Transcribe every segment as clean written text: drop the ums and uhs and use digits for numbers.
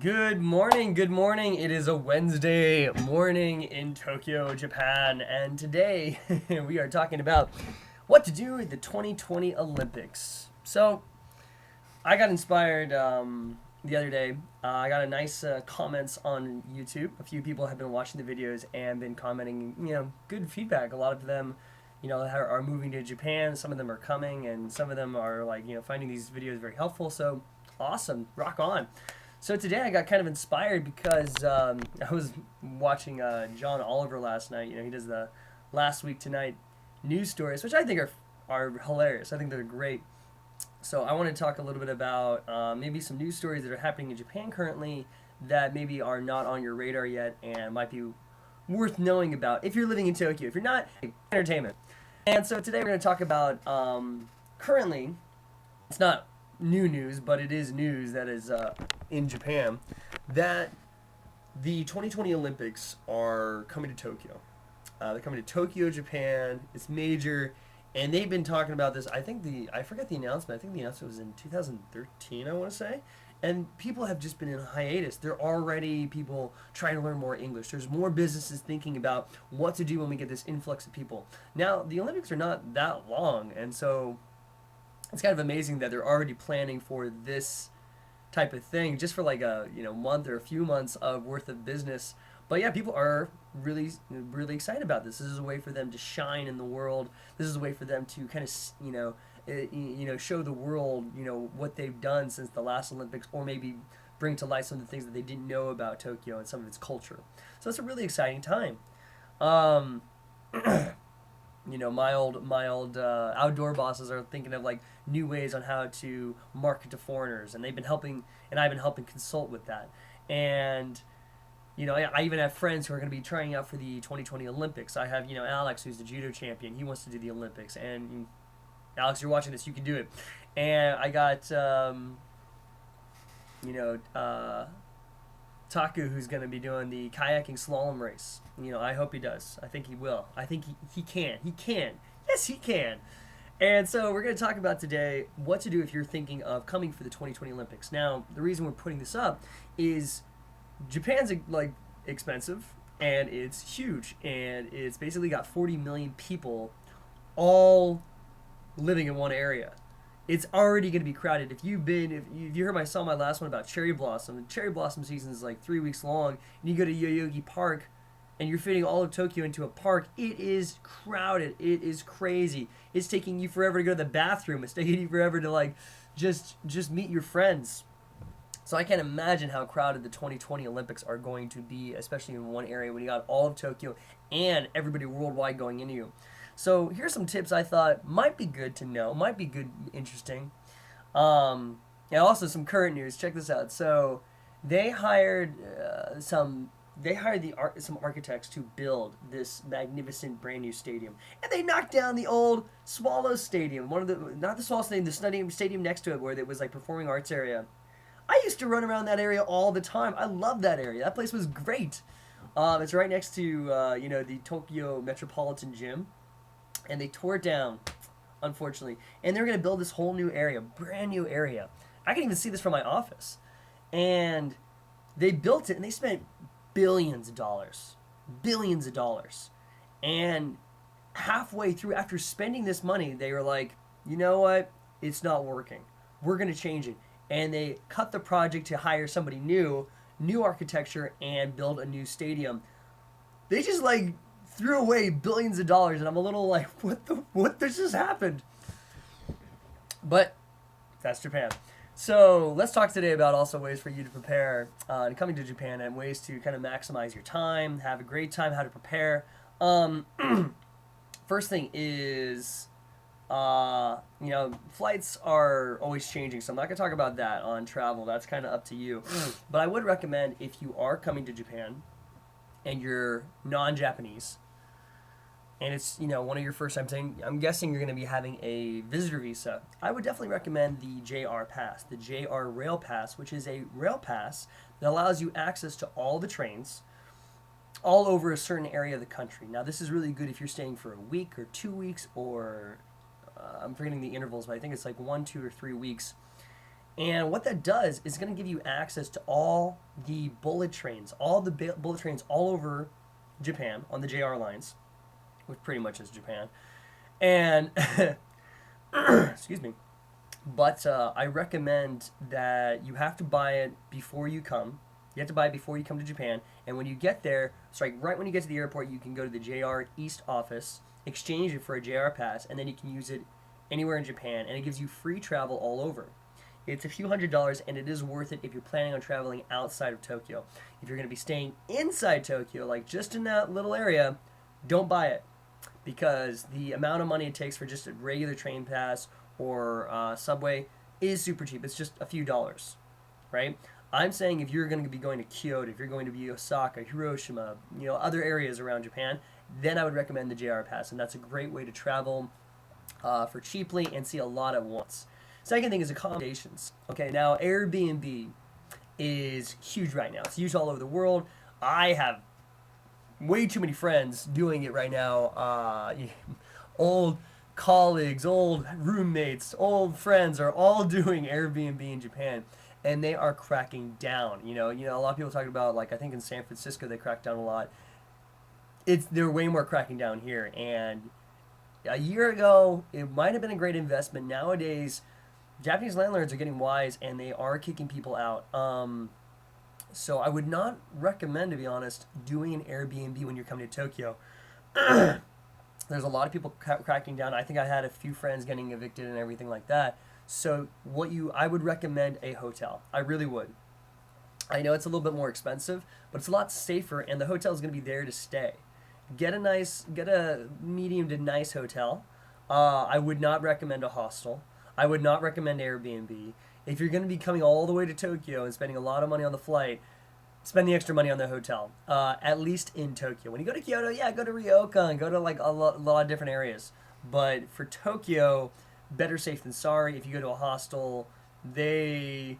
Good morning, good morning. It is a Wednesday morning in Tokyo, Japan, and today we are talking about what to do at the 2020 Olympics. So, I got inspired the other day. I got a nice comments on YouTube. A few people have been watching the videos and been commenting, good feedback. A lot of them, are moving to Japan. Some of them are coming, and some of them are like, finding these videos very helpful. So, awesome, rock on. So today I got kind of inspired because I was watching John Oliver last night. He does the last week tonight news stories, which I think are hilarious. I think they're great. So I want to talk a little bit about maybe some news stories that are happening in Japan currently that maybe are not on your radar yet and might be worth knowing about if you're living in Tokyo. If you're not, entertainment. And so today we're going to talk about currently, it's not new news, but it is news that is in Japan, that the 2020 Olympics are coming to Tokyo. They're coming to Tokyo, Japan. It's major, and they've been talking about this. I forget the announcement. I think the announcement was in 2013. I want to say, and people have just been in hiatus. There are already people trying to learn more English. There's more businesses thinking about what to do when we get this influx of people. Now the Olympics are not that long, and so it's kind of amazing that they're already planning for this type of thing just for like a month or a few months of worth of business. But yeah, people are really excited about this. This is a way for them to shine in the world. This is a way for them to kind of show the world what they've done since the last Olympics, or maybe bring to light some of the things that they didn't know about Tokyo and some of its culture. So it's a really exciting time. Um, my old outdoor bosses are thinking of like new ways on how to market to foreigners, and they've been helping, and I've been helping consult with that. And I even have friends who are going to be trying out for the 2020 Olympics. I have Alex, who's the judo champion. He wants to do the Olympics, and Alex, you're watching this, you can do it. And I got you know Taku, who's going to be doing the kayaking slalom race. I hope he does. I think he will. I think he can. He can. Yes, he can. And so we're going to talk about today what to do if you're thinking of coming for the 2020 Olympics. Now, the reason we're putting this up is Japan's like expensive, and it's huge, and it's basically got 40 million people all living in one area. It's already going to be crowded. If you heard my last one about cherry blossom, the cherry blossom season is like 3 weeks long, and you go to Yoyogi Park, and you're fitting all of Tokyo into a park. It is crowded. It is crazy. It's taking you forever to go to the bathroom. It's taking you forever to like just meet your friends. So I can't imagine how crowded the 2020 Olympics are going to be, especially in one area when you got all of Tokyo and everybody worldwide going into you. So here's some tips I thought might be good to know, might be good, interesting. And also some current news. Check this out. So they hired some architects to build this magnificent brand new stadium, and they knocked down the old Swallows Stadium, one of the not the Swallows Stadium, the stadium next to it where it was like performing arts area. I used to run around that area all the time. I love that area. That place was great. It's right next to the Tokyo Metropolitan Gym, and they tore it down, unfortunately. And they're gonna build this whole new area, brand new area. I can even see this from my office, and they built it, and they spent billions of dollars, and halfway through, after spending this money, they were like, you know what? It's not working. We're gonna change it, and they cut the project to hire somebody new architecture, and build a new stadium. They just like threw away billions of dollars, and I'm a little like, what this just happened? But that's Japan. So let's talk today about also ways for you to prepare coming to Japan, and ways to kind of maximize your time, have a great time, how to prepare. Um, First thing is, flights are always changing, so I'm not going to talk about that on travel. That's kind of up to you. But I would recommend, if you are coming to Japan and you're non-Japanese, and it's one of your first times, I'm guessing you're going to be having a visitor visa, I would definitely recommend the JR Pass, the JR Rail Pass, which is a rail pass that allows you access to all the trains all over a certain area of the country. Now, this is really good if you're staying for a week or 2 weeks, or I'm forgetting the intervals, but I think it's like 1, 2, or 3 weeks. And what that does is going to give you access to all the bullet trains, bullet trains all over Japan on the JR lines, which pretty much is Japan. And excuse me. But I recommend that you have to buy it before you come. You have to buy it before you come to Japan. And when you get there, sorry, right when you get to the airport, you can go to the JR East office, exchange it for a JR pass, and then you can use it anywhere in Japan. And it gives you free travel all over. It's a few $100s, and it is worth it if you're planning on traveling outside of Tokyo. If you're going to be staying inside Tokyo, like just in that little area, don't buy it, because the amount of money it takes for just a regular train pass or subway is super cheap. It's just a few dollars, right? I'm saying if you're going to be going to Kyoto, if you're going to be Osaka, Hiroshima, other areas around Japan, then I would recommend the JR Pass, and that's a great way to travel for cheaply and see a lot at once. Second thing is accommodations. Okay, now Airbnb is huge right now. It's used all over the world. I have way too many friends doing it right now. Old colleagues, old roommates, old friends are all doing Airbnb in Japan, and they are cracking down. A lot of people talking about, like, I think in San Francisco they cracked down a lot. They're way more cracking down here, and a year ago it might have been a great investment. Nowadays, Japanese landlords are getting wise, and they are kicking people out. So I would not recommend, to be honest, doing an Airbnb when you're coming to Tokyo. There's a lot of people cracking down. I think I had a few friends getting evicted and everything like that. So I would recommend a hotel. I really would. I know it's a little bit more expensive, but it's a lot safer, and the hotel is going to be there to stay. Get a medium to nice hotel. I would not recommend a hostel. I would not recommend Airbnb. If you're going to be coming all the way to Tokyo and spending a lot of money on the flight, spend the extra money on the hotel, at least in Tokyo. When you go to Kyoto, yeah, go to Ryokan, go to like a lot of different areas. But for Tokyo, better safe than sorry. If you go to a hostel, it's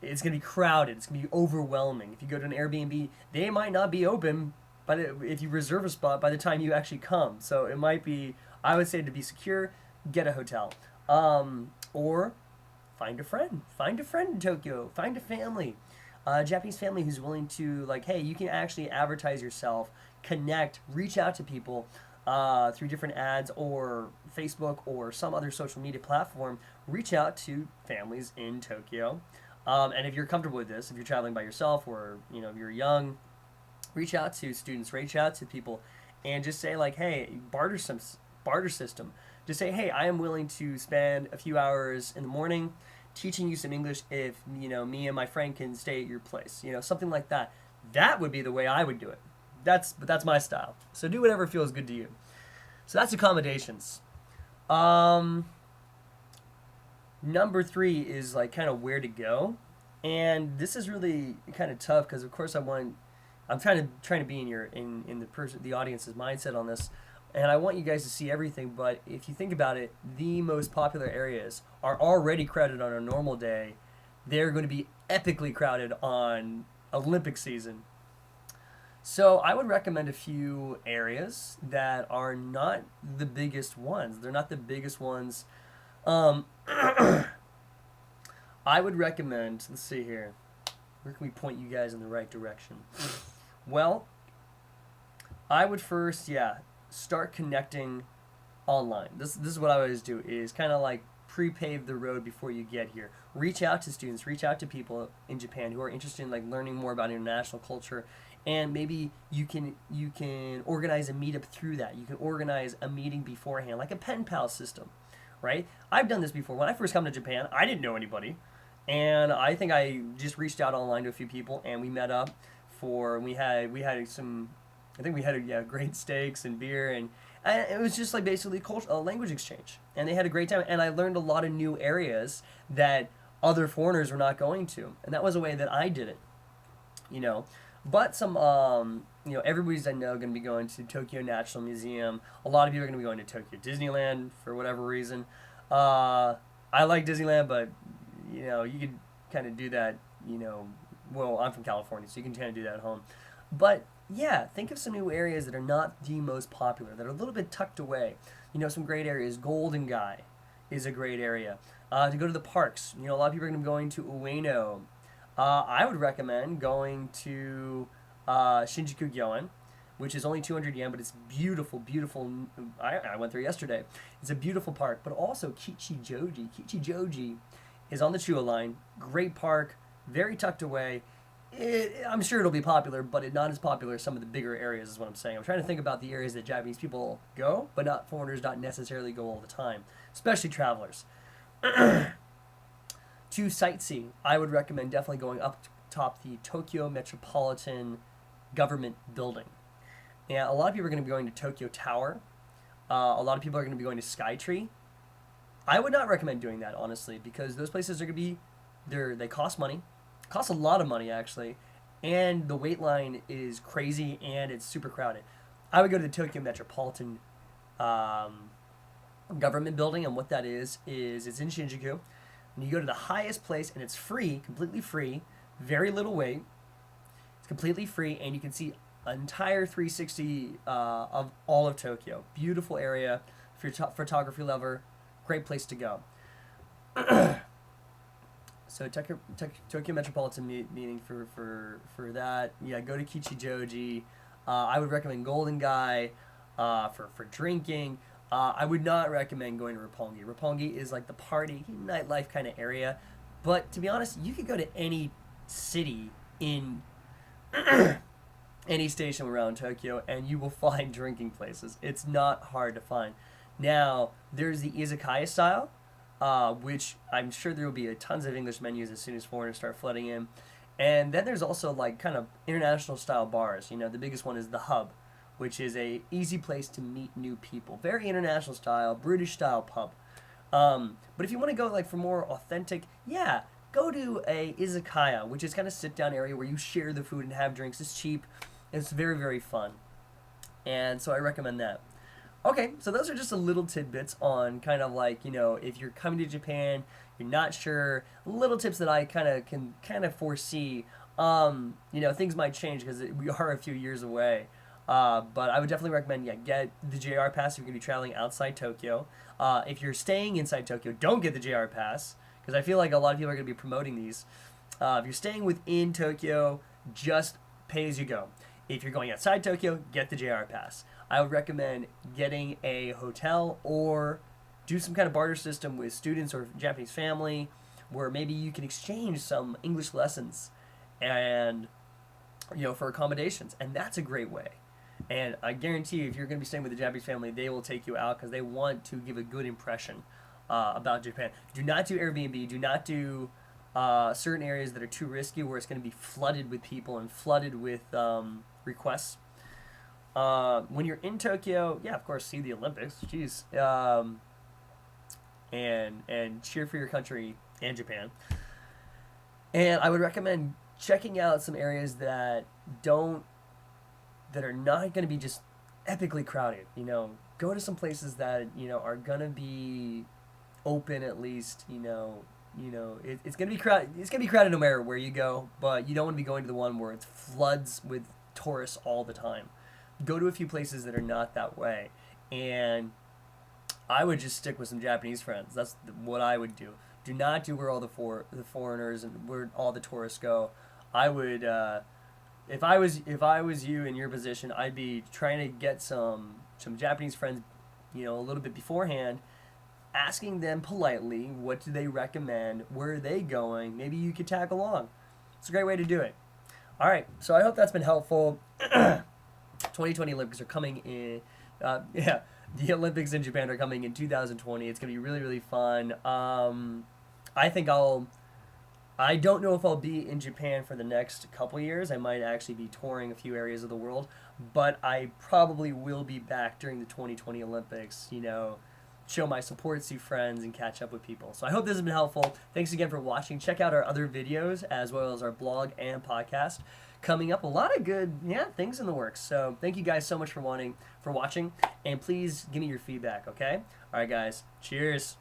going to be crowded. It's going to be overwhelming. If you go to an Airbnb, they might not be open, but if you reserve a spot by the time you actually come. So it might be, I would say, to be secure, get a hotel. Or find a friend. Find a friend in Tokyo. Find a family. A Japanese family who's willing to, like, hey, you can actually advertise yourself, connect, reach out to people through different ads or Facebook or some other social media platform. Reach out to families in Tokyo. And if you're comfortable with this, if you're traveling by yourself or if you're young, reach out to students, reach out to people, and just say, like, hey, barter system. Just say, hey, I am willing to spend a few hours in the morning teaching you some English if me and my friend can stay at your place, something like that. That would be the way I would do it. That's my style. So do whatever feels good to you. So that's accommodations. Number 3 is like kind of where to go, and this is really kind of tough because of course I'm trying to be in the audience's mindset on this. And I want you guys to see everything, but if you think about it, the most popular areas are already crowded on a normal day. They're going to be epically crowded on Olympic season. So I would recommend a few areas that are not the biggest ones. They're not the biggest ones. I would recommend, let's see here. Where can we point you guys in the right direction? Well, I would first, start connecting online. This is what I always do, is kind of like pre-pave the road before you get here. Reach out to students, reach out to people in Japan who are interested in like learning more about international culture, and maybe you can organize a meetup through that. You can organize a meeting beforehand, like a pen pal system, right? I've done this before. When I first come to Japan, I didn't know anybody, and I think I just reached out online to a few people, and we met up we had great steaks and beer, and it was just like basically a language exchange, and they had a great time, and I learned a lot of new areas that other foreigners were not going to, and that was a way that I did it, But some, everybody's I know going to be going to Tokyo National Museum. A lot of people are going to be going to Tokyo Disneyland for whatever reason. I like Disneyland, but you could kind of do that. Well, I'm from California, so you can kind of do that at home, but. Yeah, think of some new areas that are not the most popular, that are a little bit tucked away. Some great areas. Golden Gai is a great area. to go to the parks. You know, a lot of people are going to be going to Ueno. I would recommend going to Shinjuku Gyoen, which is only 200 yen, but it's beautiful, beautiful. I went there yesterday. It's a beautiful park, but also Kichijoji. Kichijoji is on the Chuo line. Great park, very tucked away. I'm sure it'll be popular, but not as popular as some of the bigger areas is what I'm saying. I'm trying to think about the areas that Japanese people go, but not foreigners not necessarily go all the time, especially travelers. To sightsee, I would recommend definitely going up top the Tokyo Metropolitan Government Building. And a lot of people are going to be going to Tokyo Tower. A lot of people are going to be going to Skytree. I would not recommend doing that, honestly, because those places are going to be, they cost money. Cost a lot of money, actually. And the wait line is crazy, and it's super crowded. I would go to the Tokyo Metropolitan Government Building, and what that is it's in Shinjuku. And you go to the highest place, and it's free, completely free, very little wait. It's completely free, and you can see an entire 360 of all of Tokyo. Beautiful area if you're a photography lover. Great place to go. So Tokyo Metropolitan meeting for that. Yeah, go to Kichijoji. I would recommend Golden Gai for drinking. I would not recommend going to Roppongi. Roppongi is like the party, nightlife kind of area. But to be honest, you could go to any city in any station around Tokyo and you will find drinking places. It's not hard to find. Now, there's the izakaya style, which I'm sure there will be tons of English menus as soon as foreigners start flooding in. And then there's also like kind of international style bars. You know, the biggest one is the Hub, which is a easy place to meet new people. Very international style, British style pub. But if you want to go like for more authentic, yeah, go to a izakaya, which is kind of sit down area where you share the food and have drinks. It's cheap. It's very, very fun. And so I recommend that. Okay, so those are just a little tidbits on kind of like, you know, if you're coming to Japan, you're not sure, little tips that I can foresee. You know, things might change because we are a few years away. But I would definitely recommend, yeah, get the JR Pass if you're going to be traveling outside Tokyo. If you're staying inside Tokyo, don't get the JR Pass, because I feel like a lot of people are going to be promoting these. If you're staying within Tokyo, just pay as you go. If you're going outside Tokyo, get the JR Pass. I would recommend getting a hotel or do some kind of barter system with students or Japanese family where maybe you can exchange some English lessons and, you know, for accommodations. And that's a great way. And I guarantee you, if you're going to be staying with a Japanese family, they will take you out because they want to give a good impression about Japan. Do not do Airbnb. Do not do certain areas that are too risky where it's going to be flooded with people and flooded with requests. When you're in Tokyo, yeah, of course, see the Olympics. Jeez. And cheer for your country and Japan. And I would recommend checking out some areas that are not going to be just epically crowded. You know, go to some places that, you know, are going to be open at least. You know, it's going to be crowded. It's going to be crowded no matter where you go, but you don't want to be going to the one where it floods with tourists all the time. Go to a few places that are not that way, and I would just stick with some Japanese friends. That's what I would do. Do not do where all the foreigners and where all the tourists go. I would, if I was you in your position, I'd be trying to get some Japanese friends, you know, a little bit beforehand, asking them politely what do they recommend, where are they going. Maybe you could tag along. It's a great way to do it. All right, so I hope that's been helpful. 2020 Olympics are coming in. Yeah, the Olympics in Japan are coming in 2020. It's going to be really, really fun. I think I don't know if I'll be in Japan for the next couple years. I might actually be touring a few areas of the world, but I probably will be back during the 2020 Olympics, you know, show my support, see friends, and catch up with people. So I hope this has been helpful. Thanks again for watching. Check out our other videos as well as our blog and podcast. Coming up, a lot of good, things in the works. So thank you guys so much for watching, and please give me your feedback, okay? All right, guys. Cheers.